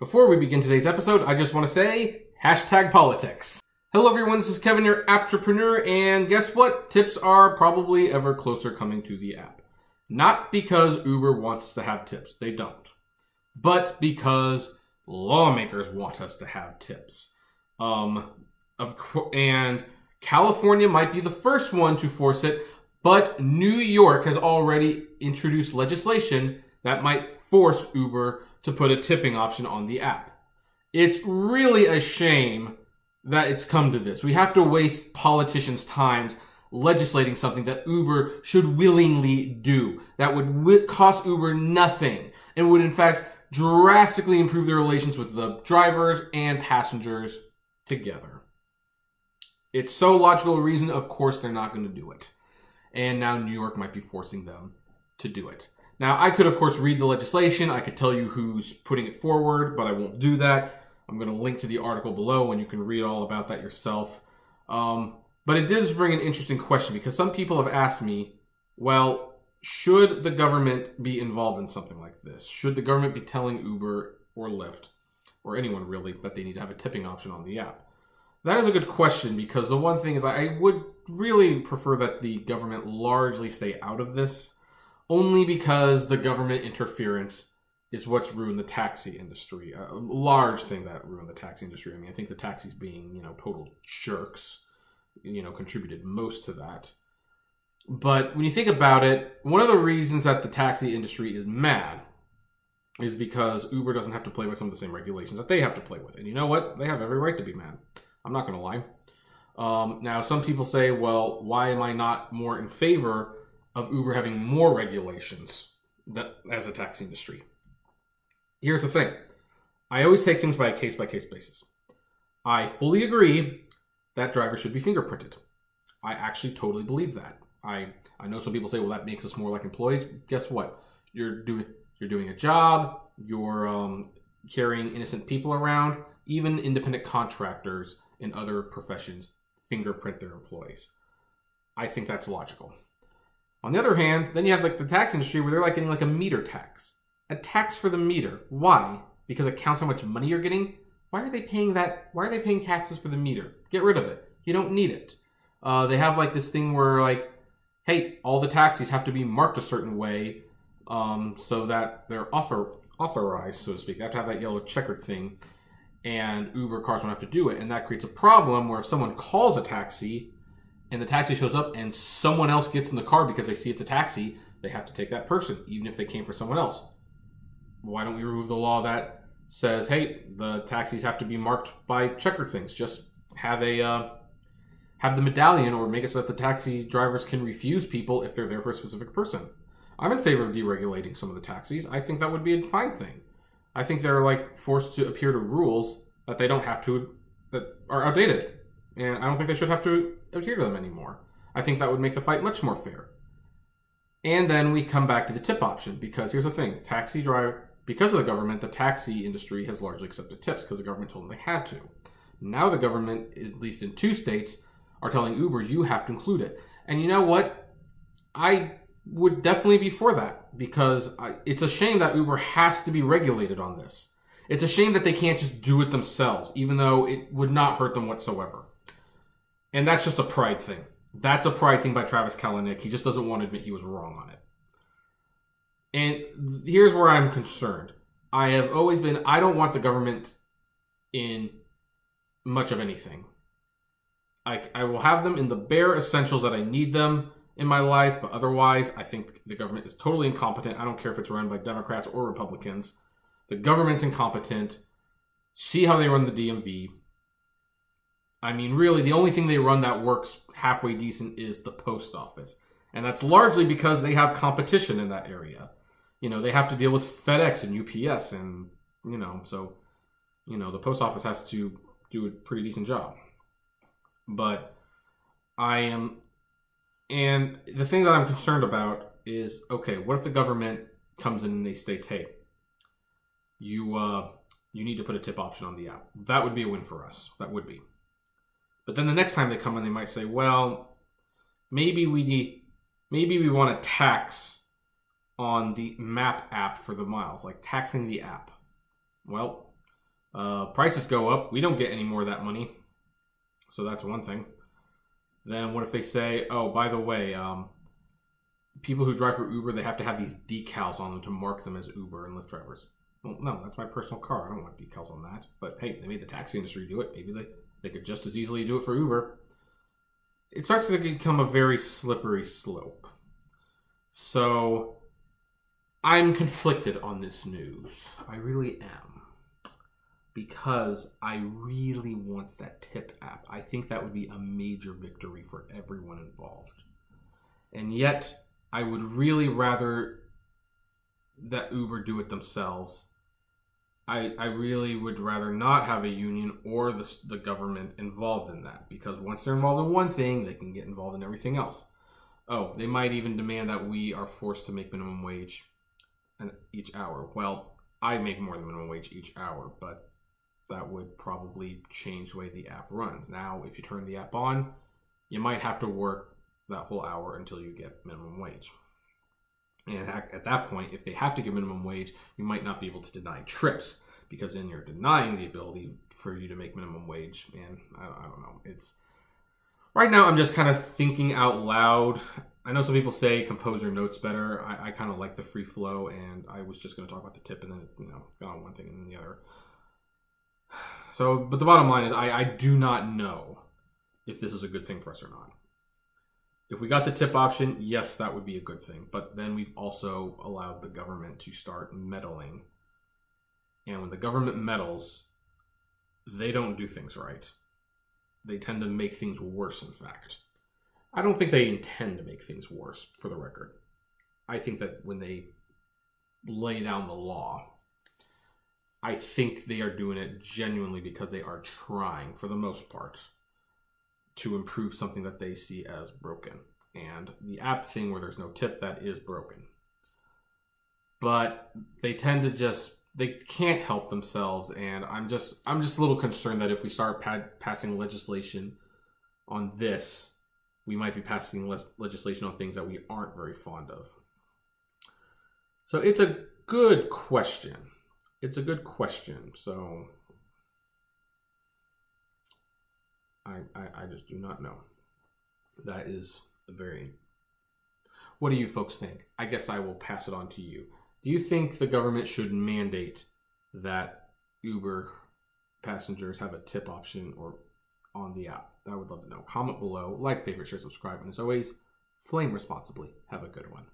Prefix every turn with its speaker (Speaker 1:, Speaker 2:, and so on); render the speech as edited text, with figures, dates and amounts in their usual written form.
Speaker 1: Before we begin today's episode, I just want to say, #politics. Hello everyone, this is Kevin, your apptrepreneur, and guess what? Tips are probably ever closer coming to the app. Not because Uber wants us to have tips, they don't. But because lawmakers want us to have tips. And California might be the first one to force it, but New York has already introduced legislation that might force Uber to put a tipping option on the app. It's really a shame that it's come to this. We have to waste politicians' time legislating something that Uber should willingly do. That would cost Uber nothing and would in fact drastically improve their relations with the drivers and passengers together. It's so logical a reason, of course they're not going to do it. And now New York might be forcing them to do it. Now, I could, of course, read the legislation. I could tell you who's putting it forward, but I won't do that. I'm going to link to the article below and you can read all about that yourself. But it does bring an interesting question because some people have asked me, well, should the government be involved in something like this? Should the government be telling Uber or Lyft, or anyone really, that they need to have a tipping option on the app? That is a good question because the one thing is I would really prefer that the government largely stay out of this, only because the government interference is what's ruined the taxi industry. A large thing that ruined the taxi industry. I mean, I think the taxis being, total jerks, contributed most to that. But when you think about it, one of the reasons that the taxi industry is mad is because Uber doesn't have to play with some of the same regulations that they have to play with. And you know what? They have every right to be mad. I'm not going to lie. Now, some people say, well, why am I not more in favor of Uber having more regulations as a taxi industry? Here's the thing. I always take things by a case-by-case basis. I fully agree that drivers should be fingerprinted. I actually totally believe that. I know some people say, well, that makes us more like employees. Guess what? You're doing a job. You're carrying innocent people around. Even independent contractors in other professions fingerprint their employees. I think that's logical. On the other hand, then you have the tax industry where they're getting a meter tax. A tax for the meter. Why? Because it counts how much money you're getting? Why are they paying that? Why are they paying taxes for the meter? Get rid of it. You don't need it. They have this thing where hey, all the taxis have to be marked a certain way so that they're authorized, so to speak. They have to have that yellow checkered thing. And Uber cars don't have to do it. And that creates a problem where if someone calls a taxi and the taxi shows up and someone else gets in the car because they see it's a taxi, they have to take that person, even if they came for someone else. Why don't we remove the law that says, hey, the taxis have to be marked by checker things? Just have the medallion, or make it so that the taxi drivers can refuse people if they're there for a specific person. I'm in favor of deregulating some of the taxis. I think that would be a fine thing. I think they're forced to adhere to rules that they don't have to, that are outdated. And I don't think they should have to adhere to them anymore. I think that would make the fight much more fair. And then we come back to the tip option, because here's the thing. Because of the government, the taxi industry has largely accepted tips because the government told them they had to. Now the government, at least in 2 states, are telling Uber, you have to include it. And you know what? I would definitely be for that, because it's a shame that Uber has to be regulated on this. It's a shame that they can't just do it themselves, even though it would not hurt them whatsoever. And that's just a pride thing. That's a pride thing by Travis Kalanick. He just doesn't want to admit he was wrong on it. And here's where I'm concerned. I have always been, I don't want the government in much of anything. I will have them in the bare essentials that I need them in my life, but otherwise, I think the government is totally incompetent. I don't care if it's run by Democrats or Republicans. The government's incompetent. See how they run the DMV. I mean, really, the only thing they run that works halfway decent is the post office. And that's largely because they have competition in that area. They have to deal with FedEx and UPS and, so, the post office has to do a pretty decent job. But and the thing that I'm concerned about is, okay, what if the government comes in and they states, hey, you need to put a tip option on the app. That would be a win for us. That would be. But then the next time they come in, they might say, well, maybe we want to tax on the map app for the miles, like taxing the app. Well, Prices go up. We don't get any more of that money. So that's one thing. Then what if they say, oh, by the way, people who drive for Uber, they have to have these decals on them to mark them as Uber and Lyft drivers. Well, no, that's my personal car. I don't want decals on that. But hey, they made the taxi industry do it. Maybe they could just as easily do it for Uber. It starts to become a very slippery slope. So I'm conflicted on this news. I really am. Because I really want that tip app. I think that would be a major victory for everyone involved. And yet, I would really rather that Uber do it themselves. I really would rather not have a union or the government involved in that. Because once they're involved in one thing, they can get involved in everything else. Oh, they might even demand that we are forced to make minimum wage each hour. Well, I make more than minimum wage each hour, but that would probably change the way the app runs. Now, if you turn the app on, you might have to work that whole hour until you get minimum wage. And at that point, if they have to give minimum wage, you might not be able to deny trips, because then you're denying the ability for you to make minimum wage. And I don't know. It's right now, I'm just kind of thinking out loud. I know some people say compose your notes better. I kind of like the free flow, and I was just going to talk about the tip, and then got on one thing and then the other. So, but the bottom line is I do not know if this is a good thing for us or not. If we got the tip option, yes, that would be a good thing. But then we've also allowed the government to start meddling. And when the government meddles, they don't do things right. They tend to make things worse, in fact. I don't think they intend to make things worse, for the record. I think that when they lay down the law, I think they are doing it genuinely because they are trying, for the most part, to improve something that they see as broken. And the app thing where there's no tip, that is broken. But they tend to they can't help themselves, and I'm just a little concerned that if we start passing legislation on this, we might be passing legislation on things that we aren't very fond of. So it's a good question. It's a good question. So I just do not know. That is a very... What do you folks think? I guess I will pass it on to you. Do you think the government should mandate that Uber passengers have a tip option or on the app? I would love to know. Comment below, like, favorite, share, subscribe, and as always, flame responsibly. Have a good one.